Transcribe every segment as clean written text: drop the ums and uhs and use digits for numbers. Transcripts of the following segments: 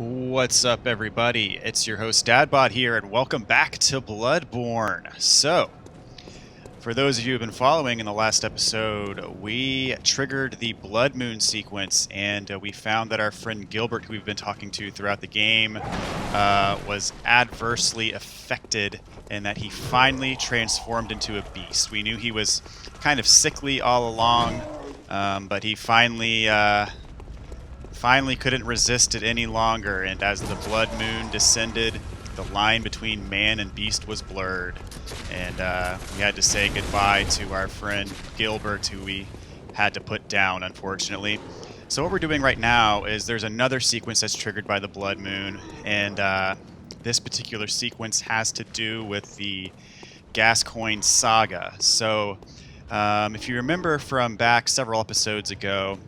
What's up, everybody? It's your host, Dadbot here, and welcome back to Bloodborne. So, for those of you who have been following in the last episode, we triggered the Blood Moon sequence, and we found that our friend Gilbert, who we've been talking to throughout the game, was adversely affected, and that he finally transformed into a beast. We knew he was kind of sickly all along, but he finally couldn't resist it any longer, and as the blood moon descended, the line between man and beast was blurred, and we had to say goodbye to our friend Gilbert, who we had to put down, unfortunately. So what we're doing right now is there's another sequence that's triggered by the blood moon, and this particular sequence has to do with the Gascoigne saga. So if you remember from back several episodes ago,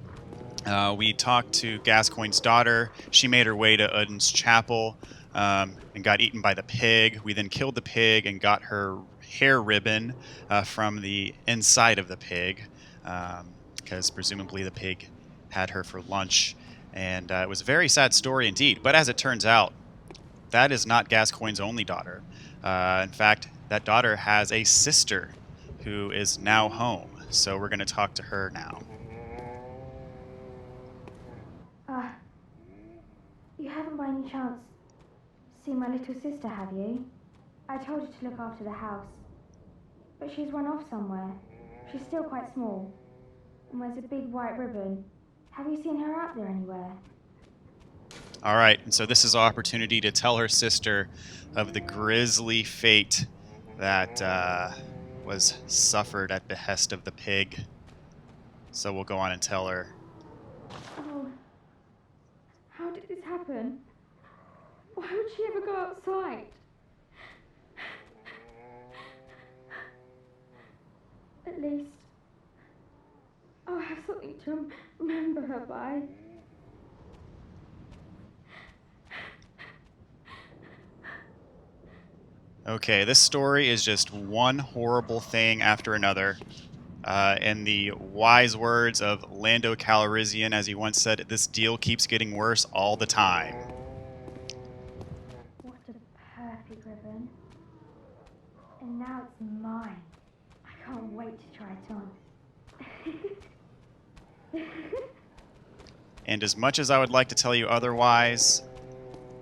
we talked to Gascoigne's daughter. She made her way to Udin's chapel and got eaten by the pig. We then killed the pig and got her hair ribbon from the inside of the pig, because presumably the pig had her for lunch. And it was a very sad story indeed. But as it turns out, that is not Gascoigne's only daughter. In fact, that daughter has a sister who is now home. So we're going to talk to her now. You haven't by any chance seen my little sister, have you? I told her to look after the house, but she's run off somewhere. She's still quite small and wears a big white ribbon. Have you seen her out there anywhere? All right, and so this is our opportunity to tell her sister of the grisly fate that was suffered at behest of the pig. So we'll go on and tell her. Oh, how did this happen? Why would she ever go outside? At least I'll have something to remember her by. Okay, this story is just one horrible thing after another. In the wise words of Lando Calrissian, as he once said, this deal keeps getting worse all the time. What a perfect ribbon. And now it's mine. I can't wait to try it on. And as much as I would like to tell you otherwise,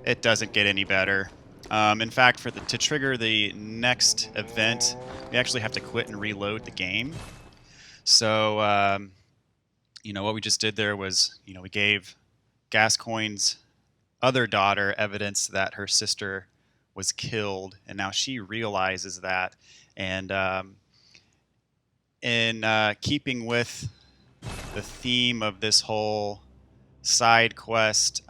it doesn't get any better. In fact, to trigger the next event, we actually have to quit and reload the game. So, what we just did there was, we gave Gascoigne's other daughter evidence that her sister was killed, and now she realizes that. And in keeping with the theme of this whole side quest,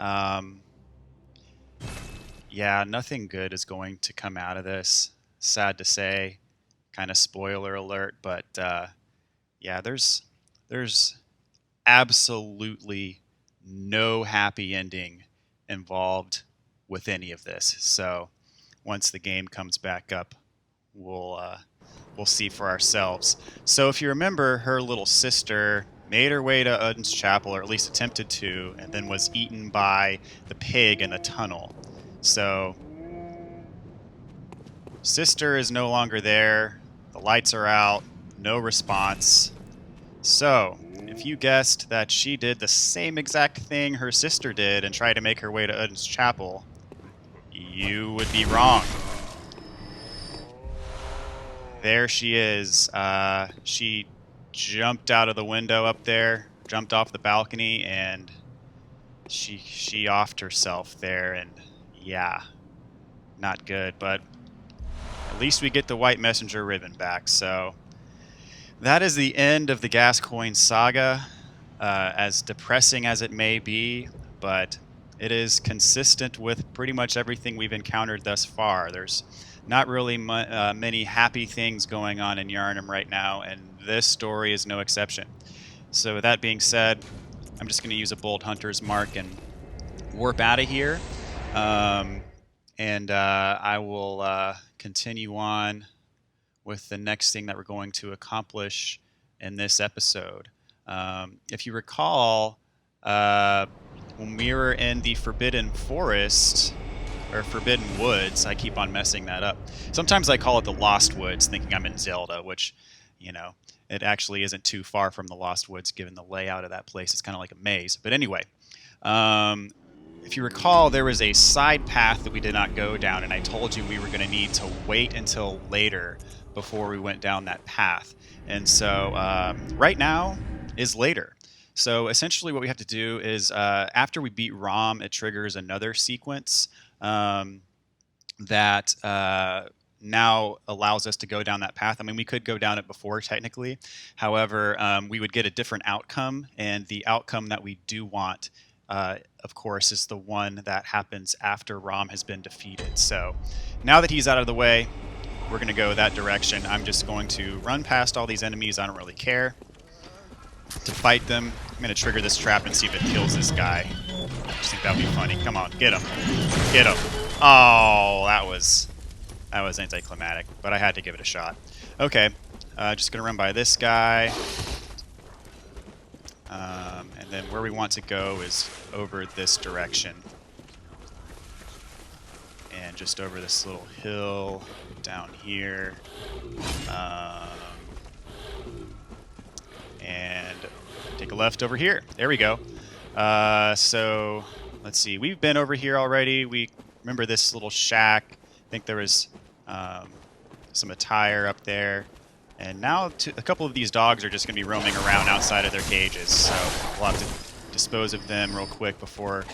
nothing good is going to come out of this. Sad to say, kind of spoiler alert, but there's absolutely no happy ending involved with any of this. So once the game comes back up, we'll see for ourselves. So if you remember, her little sister made her way to Udin's chapel, or at least attempted to, and then was eaten by the pig in the tunnel. So sister is no longer there. The lights are out. No response. So if you guessed that she did the same exact thing her sister did and tried to make her way to Udin's chapel, you would be wrong. There she is. She jumped out of the window up there, jumped off the balcony, and she offed herself there, and not good, but at least we get the white messenger ribbon back. So that is the end of the Gascoigne saga, as depressing as it may be, but it is consistent with pretty much everything we've encountered thus far. There's not really many happy things going on in Yharnam right now, and this story is no exception. So with that being said, I'm just going to use a bold hunter's mark and warp out of here. And I will continue on with the next thing that we're going to accomplish in this episode. If you recall, when we were in the Forbidden Forest, or Forbidden Woods, I keep on messing that up. Sometimes I call it the Lost Woods, thinking I'm in Zelda, which, you know, it actually isn't too far from the Lost Woods given the layout of that place. It's kind of like a maze. But anyway, if you recall, there was a side path that we did not go down, and I told you we were going to need to wait until later before we went down that path. And so right now is later. So essentially what we have to do is after we beat Rom, it triggers another sequence that now allows us to go down that path. I mean, we could go down it before technically. However, we would get a different outcome, and the outcome that we do want, of course, is the one that happens after Rom has been defeated. So now that he's out of the way, we're going to go that direction. I'm just going to run past all these enemies. I don't really care to fight them. I'm going to trigger this trap and see if it kills this guy. I just think that would be funny. Come on, get him. Get him. Oh, that was anticlimactic, but I had to give it a shot. Okay, just going to run by this guy. And then where we want to go is over this direction. And just over this little hill down here. And take a left over here. There we go. So let's see. We've been over here already. We remember this little shack. I think there was some attire up there. And now a couple of these dogs are just going to be roaming around outside of their cages. So we'll have to dispose of them real quick before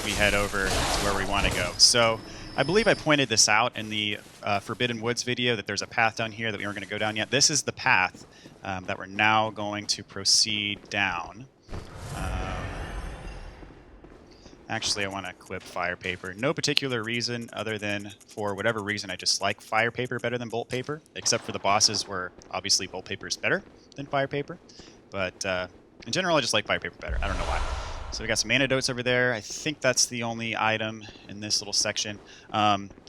we head over to where we want to go. So I believe I pointed this out in the Forbidden Woods video, that there's a path down here that we aren't going to go down yet. This is the path that we're now going to proceed down. Actually, I want to equip fire paper. No particular reason other than, for whatever reason, I just like fire paper better than bolt paper, except for the bosses where obviously bolt paper is better than fire paper. But in general, I just like fire paper better. I don't know why. So we got some antidotes over there. I think that's the only item in this little section.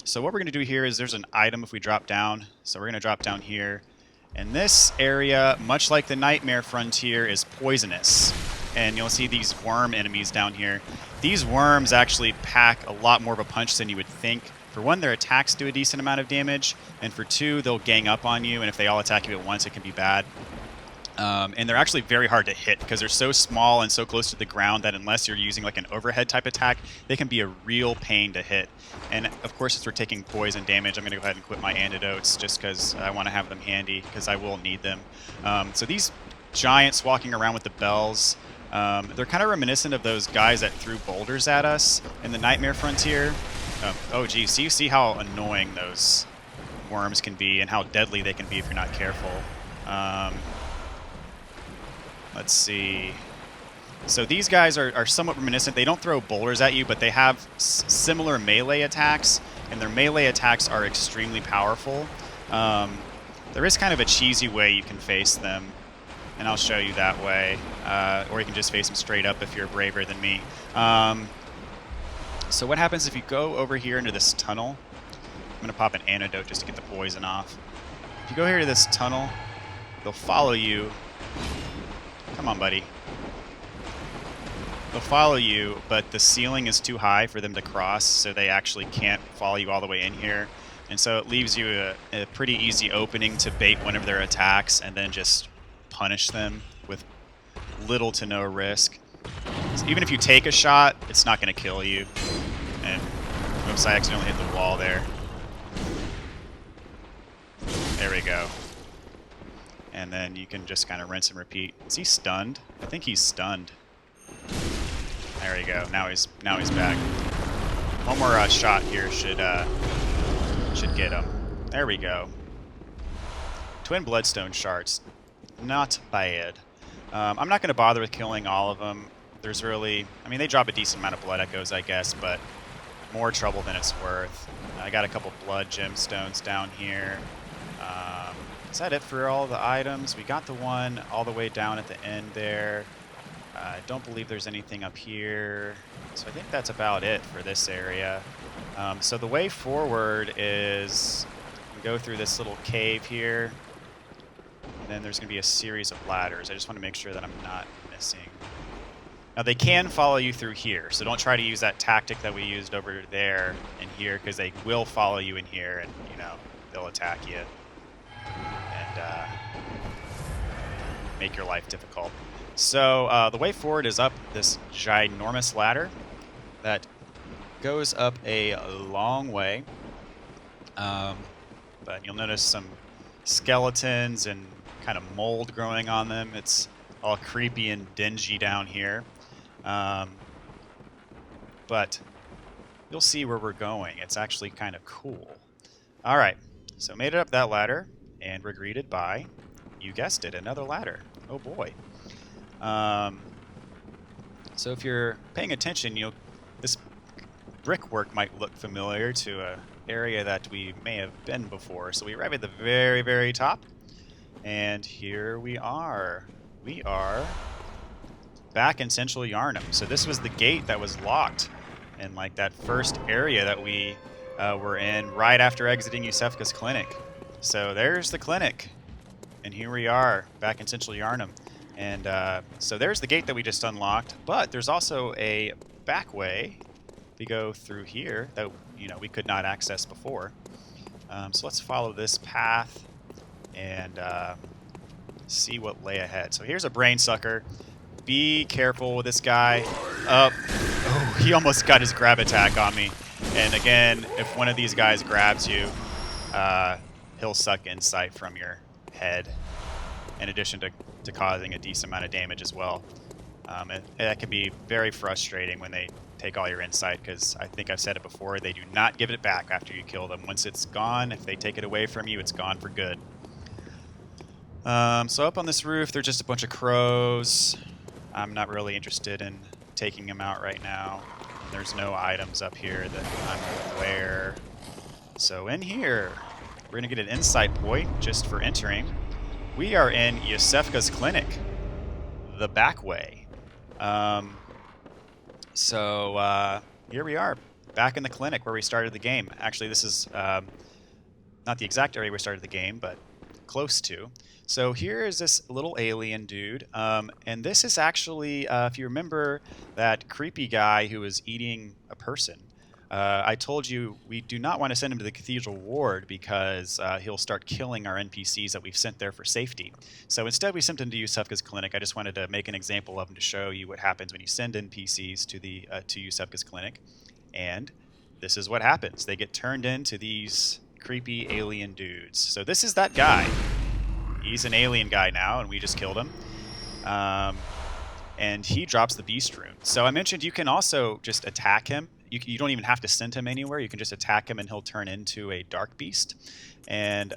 So what we're going to do here is there's an item if we drop down. So we're going to drop down here. And this area, much like the Nightmare Frontier, is poisonous. And you'll see these worm enemies down here. These worms actually pack a lot more of a punch than you would think. For one, their attacks do a decent amount of damage. And for two, they'll gang up on you. And if they all attack you at once, it can be bad. And they're actually very hard to hit because they're so small and so close to the ground that unless you're using like an overhead type attack, they can be a real pain to hit. And of course, since we're taking poison damage, I'm going to go ahead and quit my antidotes just because I want to have them handy because I will need them. So these giants walking around with the bells, they're kind of reminiscent of those guys that threw boulders at us in the Nightmare Frontier. Oh geez, so you see how annoying those worms can be and how deadly they can be if you're not careful. Let's see. So these guys are somewhat reminiscent. They don't throw boulders at you, but they have similar melee attacks, and their melee attacks are extremely powerful. There is kind of a cheesy way you can face them, and I'll show you that way. Or you can just face them straight up if you're braver than me. So what happens if you go over here into this tunnel? I'm going to pop an antidote just to get the poison off. If you go here to this tunnel, they'll follow you. Come on, buddy. They'll follow you, but the ceiling is too high for them to cross, so they actually can't follow you all the way in here. And so it leaves you a pretty easy opening to bait one of their attacks and then just punish them with little to no risk. So even if you take a shot, it's not going to kill you. And oops, I accidentally hit the wall there. There we go. And then you can just kind of rinse and repeat. Is he stunned? I think he's stunned. There we go. Now he's back. One more shot here should get him. There we go. Twin bloodstone shards. Not bad. I'm not going to bother with killing all of them. There's really... I mean, they drop a decent amount of blood echoes, I guess, but more trouble than it's worth. I got a couple blood gemstones down here. Is that it for all the items? We got the one all the way down at the end there. I don't believe there's anything up here. So I think that's about it for this area. So the way forward is we go through this little cave here. And then there's going to be a series of ladders. I just want to make sure that I'm not missing Now they can follow you through here, so don't try to use that tactic that we used over there and here, because they will follow you in here, and you know they'll attack you and make your life difficult. So the way forward is up this ginormous ladder that goes up a long way, but you'll notice some skeletons and kind of mold growing on them. It's all creepy and dingy down here. But you'll see where we're going. It's actually kind of cool. All right, so made it up that ladder, and we're greeted by, you guessed it, another ladder. Oh boy. So if you're paying attention, this brickwork might look familiar to an area that we may have been before. So we arrive at the very, very top, and here we are. We are back in Central Yharnam. So this was the gate that was locked in like that first area that we were in right after exiting Iosefka's clinic. So there's the clinic, and here we are back in Central Yharnam. And so there's the gate that we just unlocked, but there's also a back way. We go through here that we could not access before. So let's follow this path and see what lay ahead. So here's a brain sucker. Be careful with this guy. Oh, he almost got his grab attack on me. And again, if one of these guys grabs you, he'll suck insight from your head, in addition to causing a decent amount of damage as well. That can be very frustrating when they take all your insight, because I think I've said it before, they do not give it back after you kill them. Once it's gone, if they take it away from you, it's gone for good. So up on this roof, there's just a bunch of crows. I'm not really interested in taking them out right now. There's no items up here that I'm aware. So in here, we're going to get an insight point just for entering. We are in Iosefka's clinic, the back way. So here we are, back in the clinic where we started the game. Actually, this is not the exact area we started the game, but close to. So here is this little alien dude, and this is actually, if you remember that creepy guy who was eating a person, I told you we do not want to send him to the Cathedral Ward because he'll start killing our NPCs that we've sent there for safety. So instead we sent him to Iosefka's clinic. I just wanted to make an example of him to show you what happens when you send NPCs to Iosefka's clinic. And this is what happens. They get turned into these creepy alien dudes. So this is that guy. He's an alien guy now, and we just killed him. And he drops the beast rune. So I mentioned you can also just attack him. You don't even have to send him anywhere. You can just attack him, and he'll turn into a dark beast. And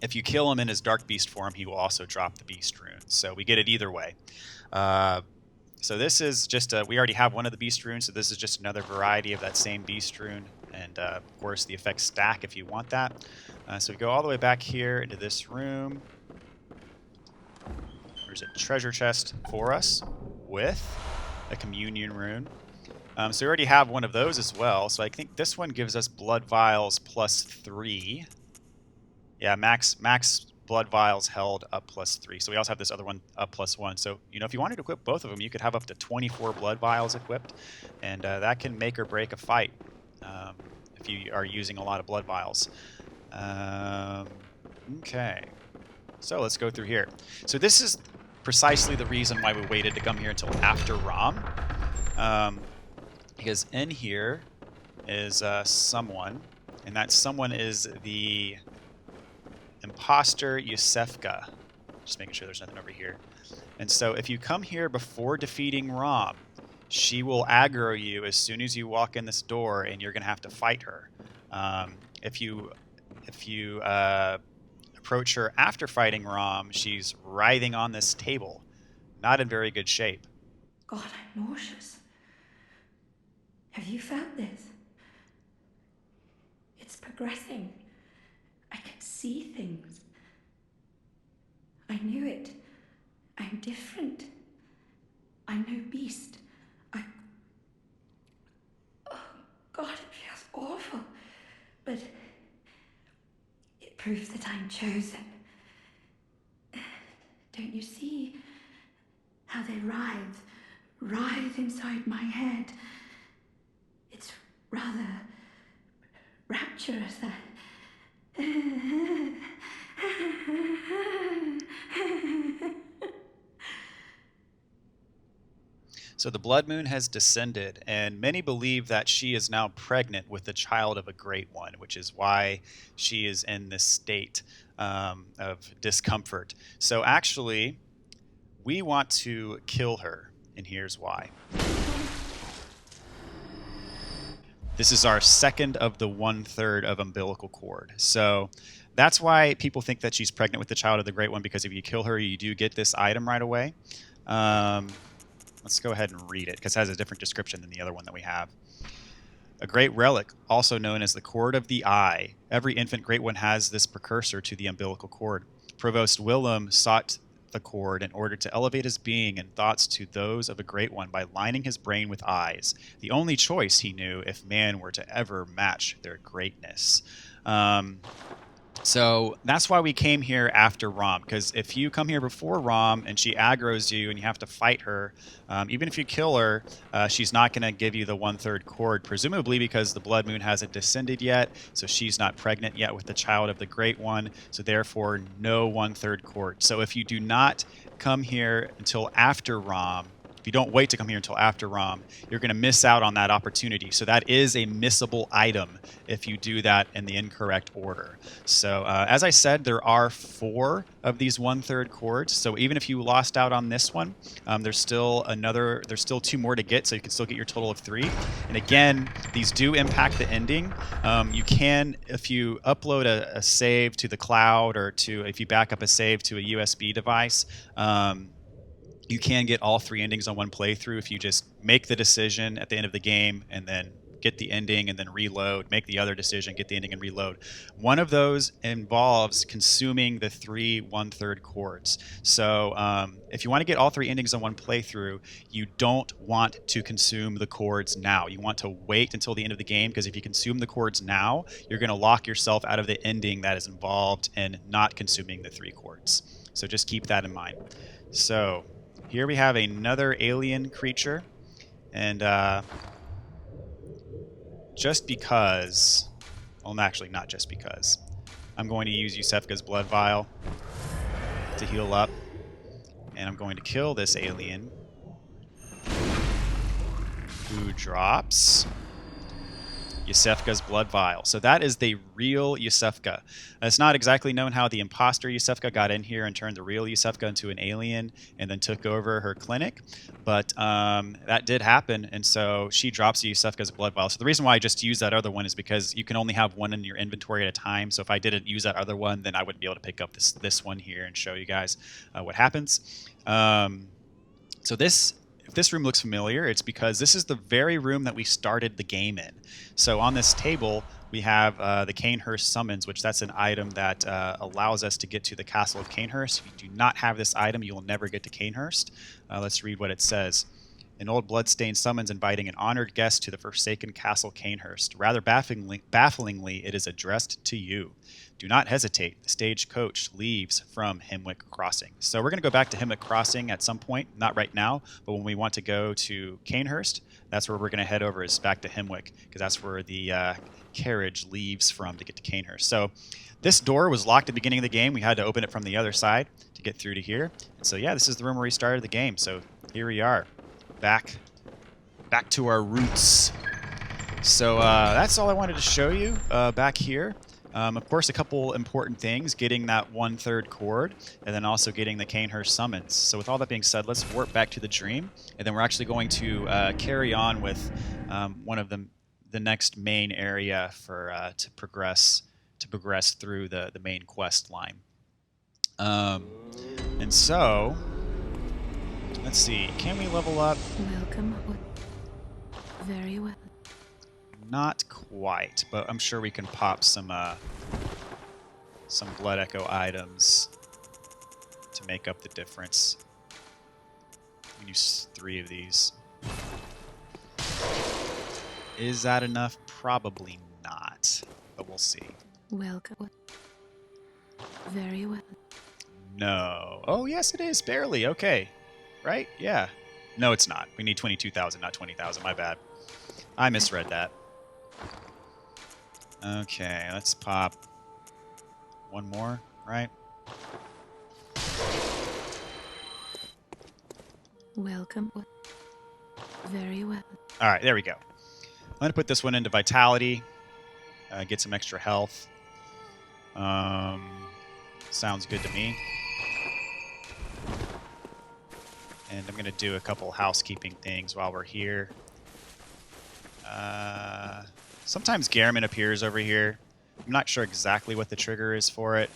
if you kill him in his dark beast form, he will also drop the beast rune. So we get it either way. So this is just we already have one of the beast runes, so this is just another variety of that same beast rune. And of course, the effects stack if you want that. So we go all the way back here into this room. There's a treasure chest for us with a communion rune. So we already have one of those as well. So I think this one gives us blood vials +3. Yeah, max blood vials held up +3. So we also have this other one up +1. So if you wanted to equip both of them, you could have up to 24 blood vials equipped, and that can make or break a fight if you are using a lot of blood vials. Okay, so let's go through here. So this is precisely the reason why we waited to come here until after Rom, because in here is someone, and that someone is the imposter Iosefka. Just making sure there's nothing over here. And so if you come here before defeating Rom, she will aggro you as soon as you walk in this door, and you're going to have to fight her. If you approach her after fighting Rom, she's writhing on this table, not in very good shape. God, I'm nauseous. Have you felt this? It's progressing. I can see things. I knew it. I'm different. I'm no beast. Oh, God, it feels awful. But it proves that I'm chosen. Don't you see how they writhe inside my head. It's rather rapturous. So the blood moon has descended, and many believe that she is now pregnant with the child of a great one, which is why she is in this state of discomfort. So actually, we want to kill her, and here's why. This is our second of the 1/3 of Umbilical Cord. So that's why people think that she's pregnant with the child of the Great One, because if you kill her, you do get this item right away. Let's go ahead and read it, because it has a different description than the other one that we have. A great relic, also known as the Cord of the Eye. Every infant Great One has this precursor to the Umbilical Cord. Provost Willem sought the cord in order to elevate his being and thoughts to those of a Great One by lining his brain with eyes, the only choice he knew if man were to ever match their greatness. So that's why we came here after Rom, because if you come here before Rom and she aggroes you and you have to fight her, even if you kill her, she's not going to give you the 1/3 cord, presumably because the blood moon hasn't descended yet, so she's not pregnant yet with the child of the Great One, so therefore no 1/3 cord. So if you do not come here until after Rom, if you don't wait to come here until after Rom, you're going to miss out on that opportunity. So that is a missable item if you do that in the incorrect order. So as I said, there are 4 of these 1/3 cords. So even if you lost out on this one, there's still 2 more to get. So you can still get your total of 3. And again, these do impact the ending. You can, if you upload a save to the cloud, or if you back up a save to a USB device, you can get all 3 endings on one playthrough if you just make the decision at the end of the game and then get the ending and then reload, make the other decision, get the ending and reload. One of those involves consuming the 3 1/3 cords. So if you want to get all 3 endings on one playthrough, you don't want to consume the cords now. You want to wait until the end of the game, because if you consume the cords now, you're going to lock yourself out of the ending that is involved in not consuming the 3 cords. So just keep that in mind. So here we have another alien creature, and just because, well, actually not just because, I'm going to use Iosefka's blood vial to heal up, and I'm going to kill this alien, who drops Iosefka's blood vial. So that is the real Iosefka. It's not exactly known how the imposter Iosefka got in here and turned the real Iosefka into an alien and then took over her clinic, but that did happen, and so she drops Iosefka's blood vial. So the reason why I just used that other one is because you can only have one in your inventory at a time. So if I didn't use that other one, then I wouldn't be able to pick up this one here and show you guys what happens. So if this room looks familiar, it's because this is the very room that we started the game in. So on this table, we have the Cainhurst Summons, which that's an item that allows us to get to the Castle of Cainhurst. If you do not have this item, you will never get to Cainhurst. Let's read what it says. An old bloodstained summons inviting an honored guest to the forsaken Castle Cainhurst. Rather bafflingly, it is addressed to you. Do not hesitate. The stagecoach leaves from Hemwick Crossing. So we're going to go back to Hemwick Crossing at some point, not right now, but when we want to go to Cainhurst, that's where we're going to head over, is back to Hemwick, because that's where the carriage leaves from to get to Cainhurst. So this door was locked at the beginning of the game. We had to open it from the other side to get through to here. And so yeah, this is the room where we started the game. So here we are, back to our roots. So that's all I wanted to show you back here. Of course, a couple important things, getting that 1/3 cord, and then also getting the Cainhurst Summons. So with all that being said, let's warp back to the dream, and then we're actually going to carry on with one of the next main area for to progress through the main quest line. And so, let's see, can we level up? Welcome. Very well. Not quite, but I'm sure we can pop some Blood Echo items to make up the difference. We can use 3 of these. Is that enough? Probably not, but we'll see. Welcome. Very well. No. Oh, yes, it is. Barely. Okay. right? Yeah. No, it's not. We need 22,000, not 20,000. My bad. I misread that. Okay, let's pop one more, right? Welcome. Very well. All right, there we go. I'm going to put this one into Vitality, get some extra health. Sounds good to me. And I'm going to do a couple housekeeping things while we're here. Sometimes Gehrman appears over here. I'm not sure exactly what the trigger is for it,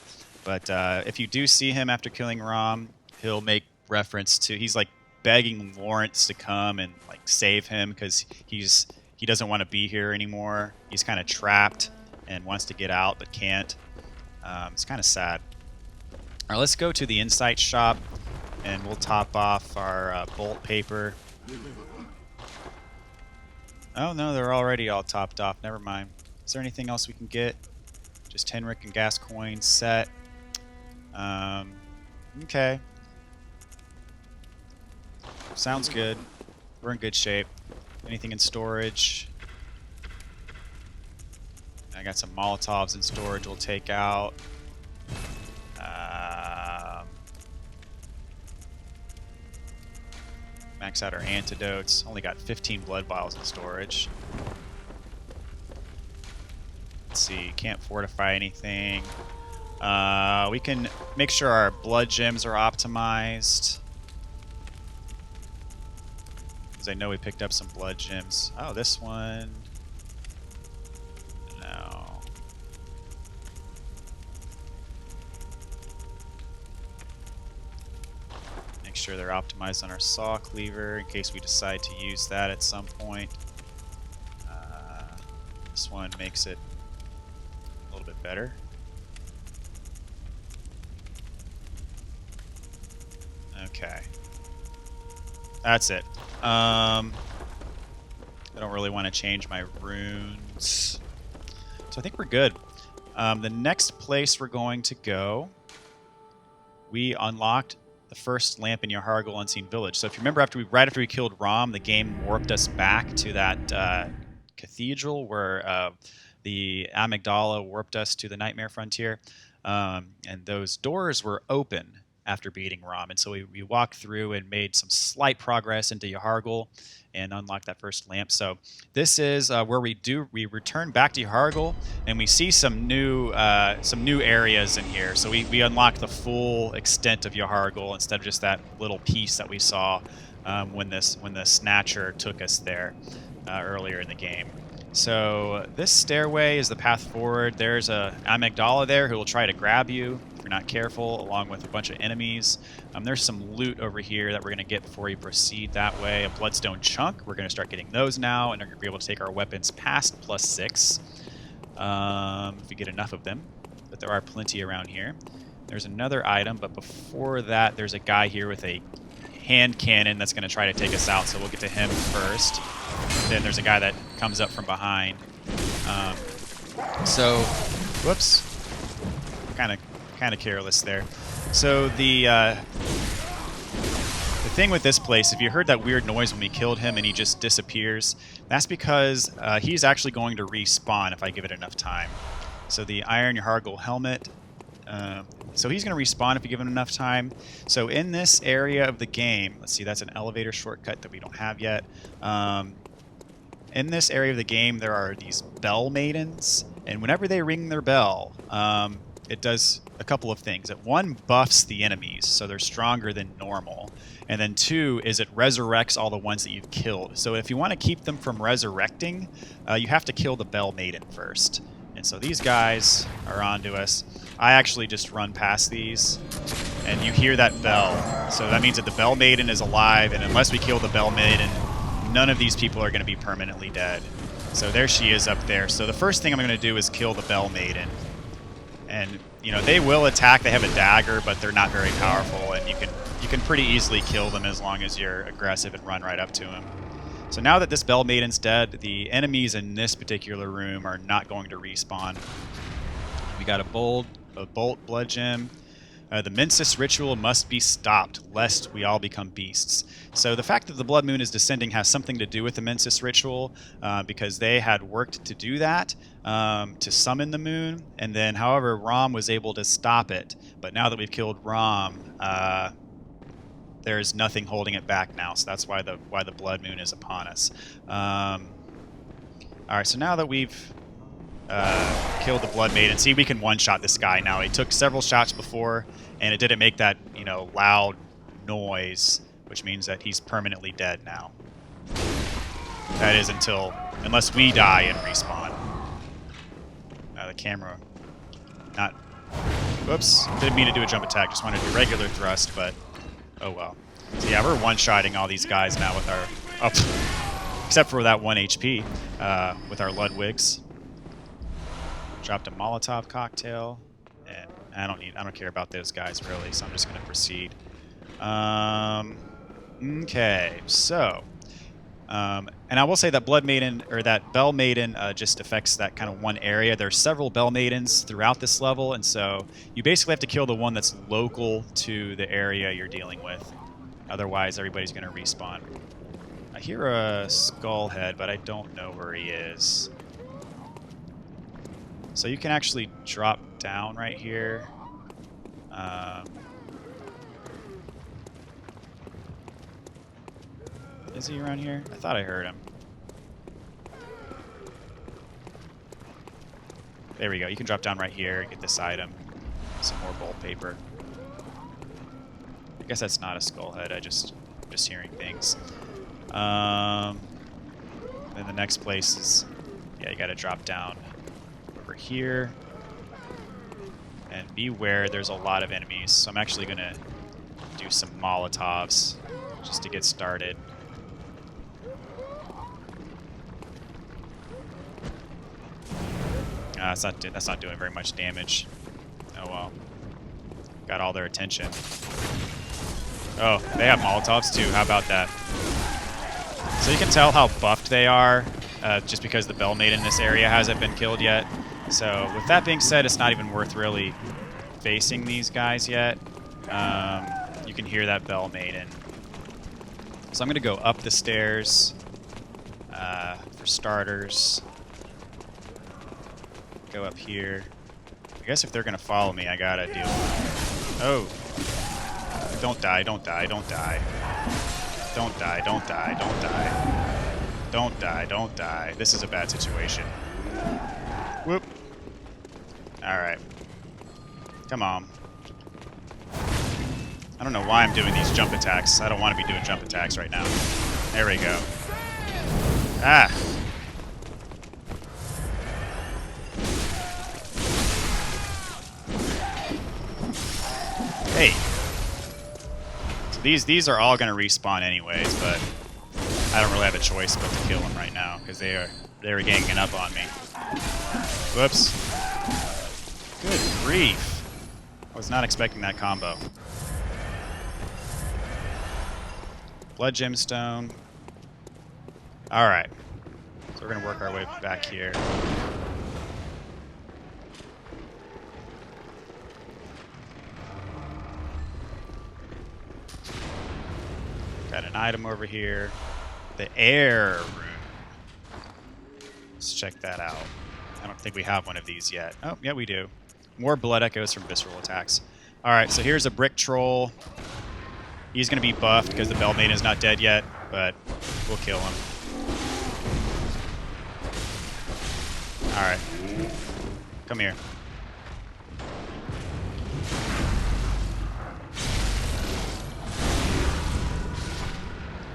but if you do see him after killing Rom, he'll make reference to... He's like begging Lawrence to come and like save him because he doesn't want to be here anymore. He's kind of trapped and wants to get out but can't. It's kind of sad. All right, let's go to the Insight shop and we'll top off our bolt paper. Oh no, they're already all topped off. Never mind. Is there anything else we can get? Just Henrik and Gascoigne set. Okay. Sounds good. We're in good shape. Anything in storage? I got some Molotovs in storage we'll take out. Max out our antidotes. Only got 15 blood vials in storage. Let's see. Can't fortify anything. We can make sure our blood gems are optimized. Because I know we picked up some blood gems. Oh, this one. No. Make sure they're optimized on our saw cleaver in case we decide to use that at some point. This one makes it a little bit better. Okay. That's it. I don't really want to change my runes. So I think we're good. The next place we're going to go, we unlocked the first lamp in Yahar'gul Unseen Village. So if you remember, right after we killed Rom, the game warped us back to that cathedral where the amygdala warped us to the Nightmare Frontier. And those doors were open after beating Rom. And so we walked through and made some slight progress into Yahar'gul and unlocked that first lamp. So this is where we return back to Yahar'gul and we see some new areas in here. So we unlock the full extent of Yahar'gul instead of just that little piece that we saw when the Snatcher took us there earlier in the game. So this stairway is the path forward. There's a amygdala there who will try to grab you if you're not careful, along with a bunch of enemies. There's some loot over here that we're going to get before we proceed that way. A bloodstone chunk. We're going to start getting those now, and we're going to be able to take our weapons past +6 if we get enough of them. But there are plenty around here. There's another item, but before that, there's a guy here with a hand cannon that's going to try to take us out, so we'll get to him first. Then there's a guy that comes up from behind. Whoops, kind of careless there. So the thing with this place, if you heard that weird noise when we killed him and he just disappears, that's because he's actually going to respawn if I give it enough time. So the Iron Yahar'gul helmet. So he's going to respawn if you give him enough time. So in this area of the game, let's see, that's an elevator shortcut that we don't have yet. In this area of the game, there are these bell maidens, and whenever they ring their bell, it does a couple of things. It, one, buffs the enemies, so they're stronger than normal. And then two, is it resurrects all the ones that you've killed. So if you want to keep them from resurrecting, you have to kill the bell maiden first. And so these guys are onto us. I actually just run past these, and you hear that bell. So that means that the bell maiden is alive, and unless we kill the bell maiden, none of these people are going to be permanently dead. So there she is up there. So the first thing I'm going to do is kill the bell maiden. And, you know, they will attack. They have a dagger, but they're not very powerful, and you can pretty easily kill them as long as you're aggressive and run right up to them. So now that this bell maiden's dead, the enemies in this particular room are not going to respawn. We got a bolt blood gem. The Mensis ritual must be stopped, lest we all become beasts. So the fact that the blood moon is descending has something to do with the Mensis ritual, because they had worked to do that, to summon the moon, and then, however, Rom was able to stop it. But now that we've killed Rom, there's nothing holding it back now. So that's why the blood moon is upon us. All right, so now that we've killed the Blood Maiden. See, we can one-shot this guy now. He took several shots before, and it didn't make that, you know, loud noise, which means that he's permanently dead now. That is unless we die and respawn. The camera, not... Whoops, didn't mean to do a jump attack. Just wanted to do regular thrust, but oh well. So yeah, we're one-shotting all these guys now with our... Oh, except for that 1 HP with our Ludwigs. Dropped a Molotov cocktail, and I don't care about those guys really, so I'm just gonna proceed. Okay, so, and I will say that Blood Maiden, or that Bell Maiden, just affects that kind of one area. There's several Bell Maidens throughout this level, and so you basically have to kill the one that's local to the area you're dealing with. Otherwise, everybody's gonna respawn. I hear a skull head, but I don't know where he is. So you can actually drop down right here. Is he around here? I thought I heard him. There we go. You can drop down right here and get this item. Some more bolt paper. I guess that's not a skull head. I'm just hearing things. Then the next place is, yeah, you got to drop down over here. And beware, there's a lot of enemies. So I'm actually going to do some Molotovs just to get started. That's not doing very much damage. Oh well. Got all their attention. Oh, they have Molotovs too. How about that? So you can tell how buffed they are, just because the Bell Maiden in this area hasn't been killed yet. So with that being said, it's not even worth really facing these guys yet. You can hear that Bell Maiden. So I'm going to go up the stairs for starters. Go up here. I guess if they're going to follow me, I got to deal with it. Oh. Don't die, don't die, don't die. Don't die, don't die, don't die. Don't die, don't die. This is a bad situation. Whoop. Alright. Come on. I don't know why I'm doing these jump attacks. I don't want to be doing jump attacks right now. There we go. Ah! Hey! So these are all going to respawn anyways, but I don't really have a choice but to kill them right now, because they were ganging up on me. Whoops. Good grief. I was not expecting that combo. Blood gemstone. Alright. So we're going to work our way back here. Got an item over here. The air room. Let's check that out. I don't think we have one of these yet. Oh, yeah, we do. More blood echoes from visceral attacks. Alright, so here's a brick troll. He's going to be buffed because the Bell Maiden is not dead yet, but we'll kill him. Alright. Come here.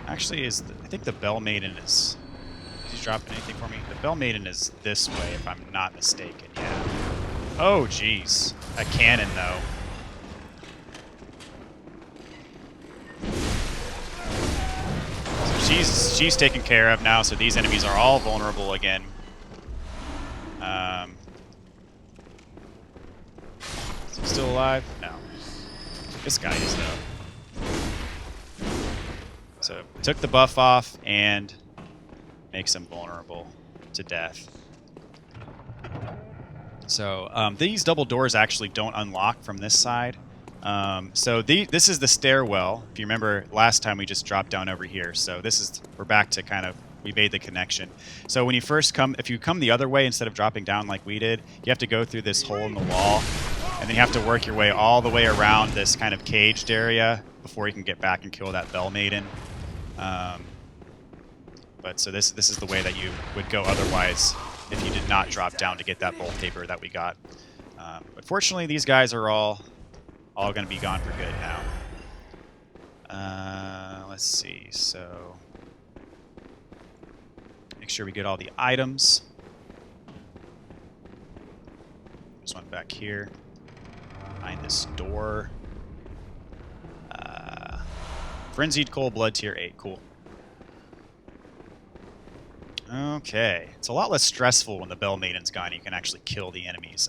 Actually, I think the Bell Maiden is... Is he dropping anything for me? The Bell Maiden is this way, if I'm not mistaken, yeah. Oh, jeez. A cannon, though. So she's taken care of now, so these enemies are all vulnerable again. Is he still alive? No. This guy is, though. So, took the buff off and makes him vulnerable to death. So, these double doors actually don't unlock from this side. So this is the stairwell. If you remember last time, we just dropped down over here. So we're back to kind of, we made the connection. So when you first come, if you come the other way instead of dropping down like we did, you have to go through this hole in the wall, and then you have to work your way all the way around this kind of caged area before you can get back and kill that Bell Maiden. But so this is the way that you would go otherwise if you did not drop down to get that bolt paper that we got. But fortunately, these guys are all going to be gone for good now. Let's see. So make sure we get all the items. There's one back here behind this door. Frenzied Cold Blood Tier 8. Cool. Okay. It's a lot less stressful when the Bell Maiden's gone. You can actually kill the enemies.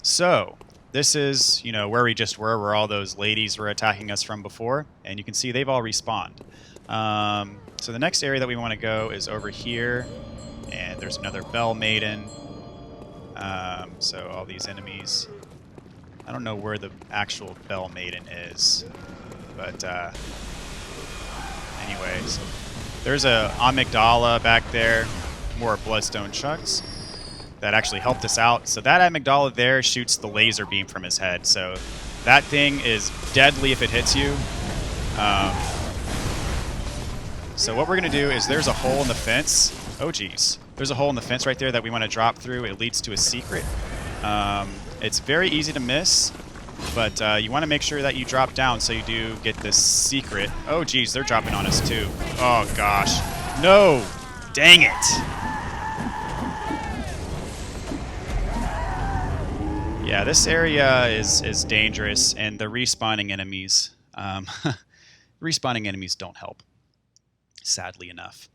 So this is, you know, where we just were, where all those ladies were attacking us from before. And you can see they've all respawned. So the next area that we want to go is over here. And there's another Bell Maiden. So all these enemies. I don't know where the actual Bell Maiden is. But anyways, there's a amygdala back there. More Bloodstone Chucks. That actually helped us out. So that amygdala there shoots the laser beam from his head. So that thing is deadly if it hits you. So what we're going to do is there's a hole in the fence. Oh, geez. There's a hole in the fence right there that we want to drop through. It leads to a secret. It's very easy to miss, but you want to make sure that you drop down so you do get this secret. Oh, geez. They're dropping on us, too. Oh, gosh. No! Dang it! Yeah, this area is dangerous, and the respawning enemies, respawning enemies don't help, sadly enough.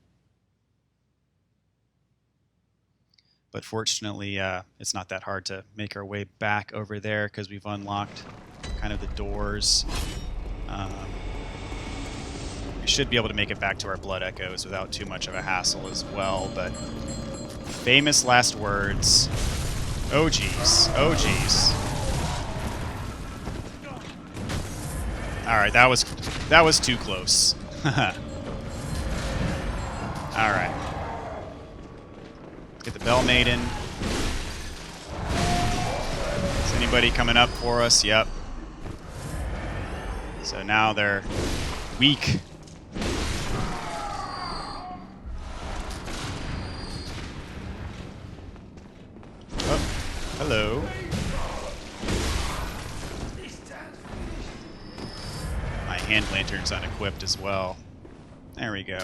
But fortunately, it's not that hard to make our way back over there because we've unlocked kind of the doors. We should be able to make it back to our Blood Echoes without too much of a hassle as well, but famous last words. Oh, geez. Oh, geez. Alright, that was too close. Alright. Get the Bell Maiden. Is anybody coming up for us? Yep. So now they're weak. Hello. My hand lantern's unequipped as well. There we go.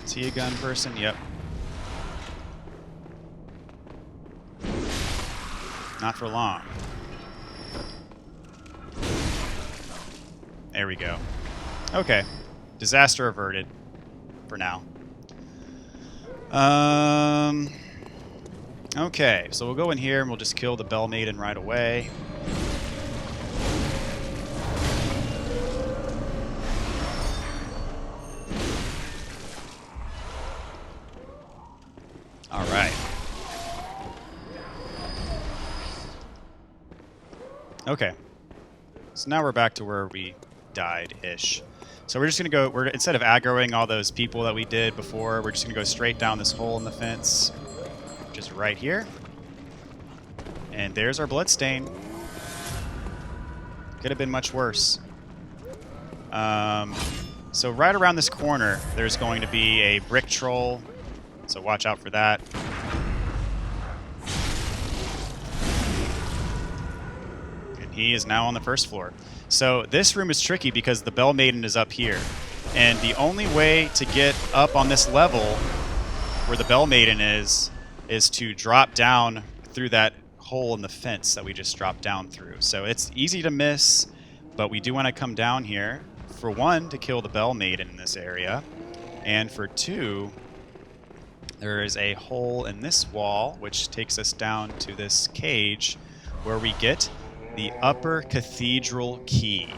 Is he a gun person? Yep. Not for long. There we go. Okay. Disaster averted. For now. Okay, so we'll go in here and we'll just kill the Bell Maiden right away. Alright. Okay. So now we're back to where we died-ish. So we're just going to go, instead of aggroing all those people that we did before, we're just going to go straight down this hole in the fence, just right here. And there's our bloodstain. Could have been much worse. So right around this corner, there's going to be a brick troll, so watch out for that. And he is now on the first floor. So this room is tricky because the Bell Maiden is up here. And the only way to get up on this level where the Bell Maiden is to drop down through that hole in the fence that we just dropped down through. So it's easy to miss, but we do want to come down here, for one, to kill the Bell Maiden in this area. And for two, there is a hole in this wall, which takes us down to this cage where we get the upper Cathedral Key.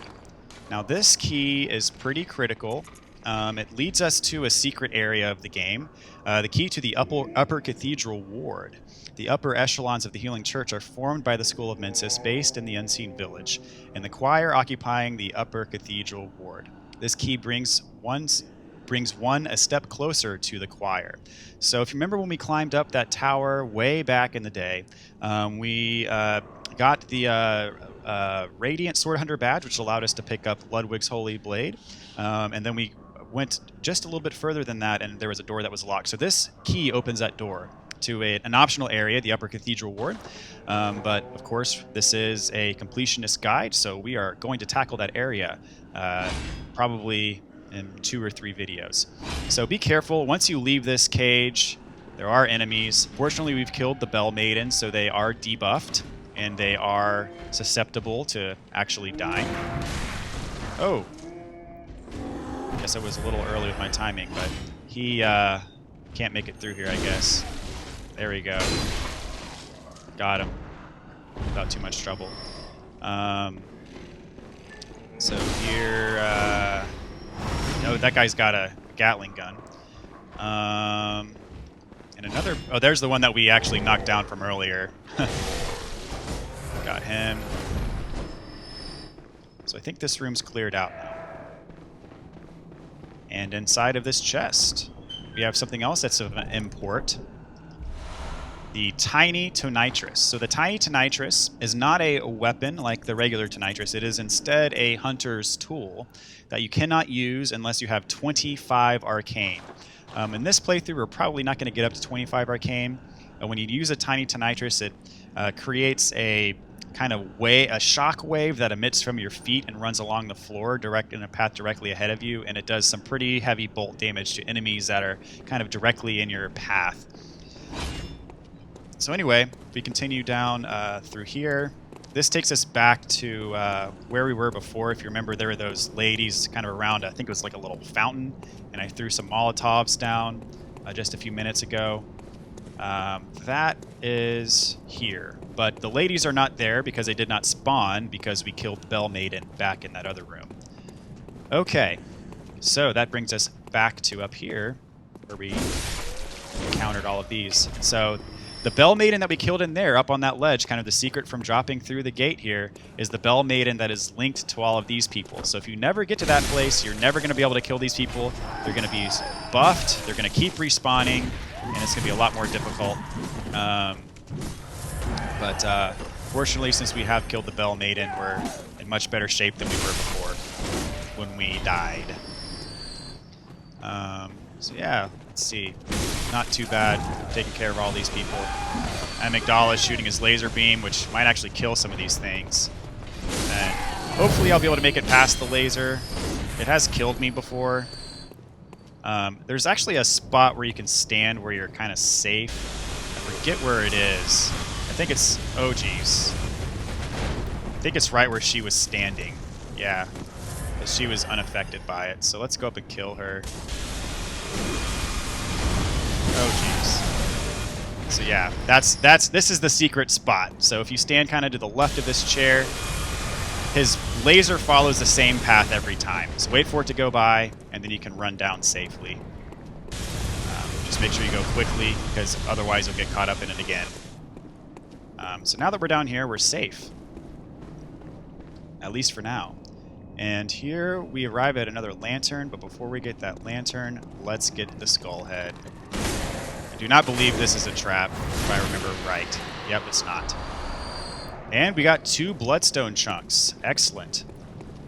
Now this key is pretty critical It leads us to a secret area of the game, the key to the upper Cathedral Ward. The upper echelons of the Healing Church are formed by the School of Mensis, based in the Unseen Village, and the choir occupying the upper Cathedral Ward. This key brings one a step closer to the choir. So if you remember when we climbed up that tower way back in the day, we got the Radiant Sword Hunter badge, which allowed us to pick up Ludwig's Holy Blade, and then we went just a little bit further than that, and there was a door that was locked. So this key opens that door to an optional area, the Upper Cathedral Ward. But, of course, this is a completionist guide, so we are going to tackle that area probably in 2 or 3 videos. So be careful. Once you leave this cage, there are enemies. Fortunately, we've killed the Bell Maiden, so they are debuffed, and they are susceptible to actually dying. Oh. Guess I was a little early with my timing, but he can't make it through here, I guess. There we go. Got him. Without too much trouble. So here... no, that guy's got a Gatling gun. And another... Oh, there's the one that we actually knocked down from earlier. Got him. So I think this room's cleared out now. And inside of this chest, we have something else that's of import. The Tiny Treacherous. So the Tiny Treacherous is not a weapon like the regular Treacherous. It is instead a hunter's tool that you cannot use unless you have 25 arcane. In this playthrough, we're probably not going to get up to 25 arcane. When you use a Tiny Treacherous, it creates a kind of a shock wave that emits from your feet and runs along the floor in a path directly ahead of you, and it does some pretty heavy bolt damage to enemies that are kind of directly in your path. So anyway, if we continue down through here, this takes us back to where we were before. If you remember, there were those ladies kind of around, I think it was like a little fountain, and I threw some Molotovs down just a few minutes ago. That is here. But the ladies are not there because they did not spawn because we killed Bell Maiden back in that other room. Okay, so that brings us back to up here where we encountered all of these. So the Bell Maiden that we killed in there up on that ledge, kind of the secret from dropping through the gate here, is the Bell Maiden that is linked to all of these people. So if you never get to that place, you're never going to be able to kill these people. They're going to be buffed, they're going to keep respawning, and it's going to be a lot more difficult. But fortunately, since we have killed the Bell Maiden, we're in much better shape than we were before when we died. So yeah, let's see. Not too bad taking care of all these people. Amygdala is shooting his laser beam, which might actually kill some of these things. And hopefully I'll be able to make it past the laser. It has killed me before. There's actually a spot where you can stand where you're kind of safe. I forget where it is. I think it's... Oh, geez. I think it's right where she was standing. Yeah. But she was unaffected by it. So let's go up and kill her. Oh, jeez. So yeah, this is the secret spot. So if you stand kind of to the left of this chair, his laser follows the same path every time. So wait for it to go by, and then you can run down safely. Just make sure you go quickly, because otherwise you'll get caught up in it again. So now that we're down here, we're safe. At least for now. And here we arrive at another lantern, but before we get that lantern, let's get the skull head. I do not believe this is a trap, if I remember right. Yep, it's not. And we got 2 bloodstone chunks. Excellent.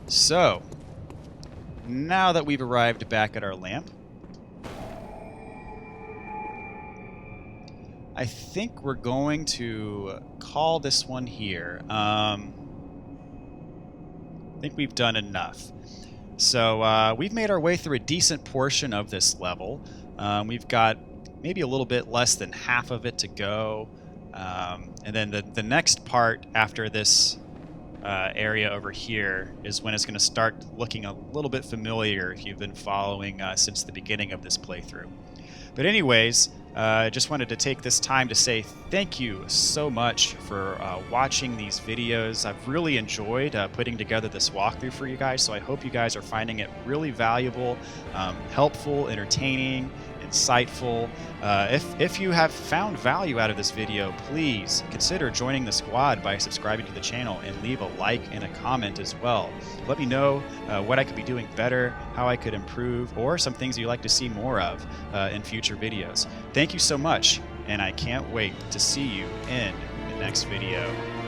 So, now that we've arrived back at our lamp, I think we're going to call this one here. I think we've done enough. So we've made our way through a decent portion of this level. We've got maybe a little bit less than half of it to go. And then the next part after this area over here is when it's going to start looking a little bit familiar if you've been following since the beginning of this playthrough. But anyways, I just wanted to take this time to say thank you so much for watching these videos. I've really enjoyed putting together this walkthrough for you guys, so I hope you guys are finding it really valuable, helpful, entertaining, insightful. If you have found value out of this video, please consider joining the squad by subscribing to the channel and leave a like and a comment as well. Let me know what I could be doing better, how I could improve, or some things you'd like to see more of in future videos. Thank you so much, and I can't wait to see you in the next video.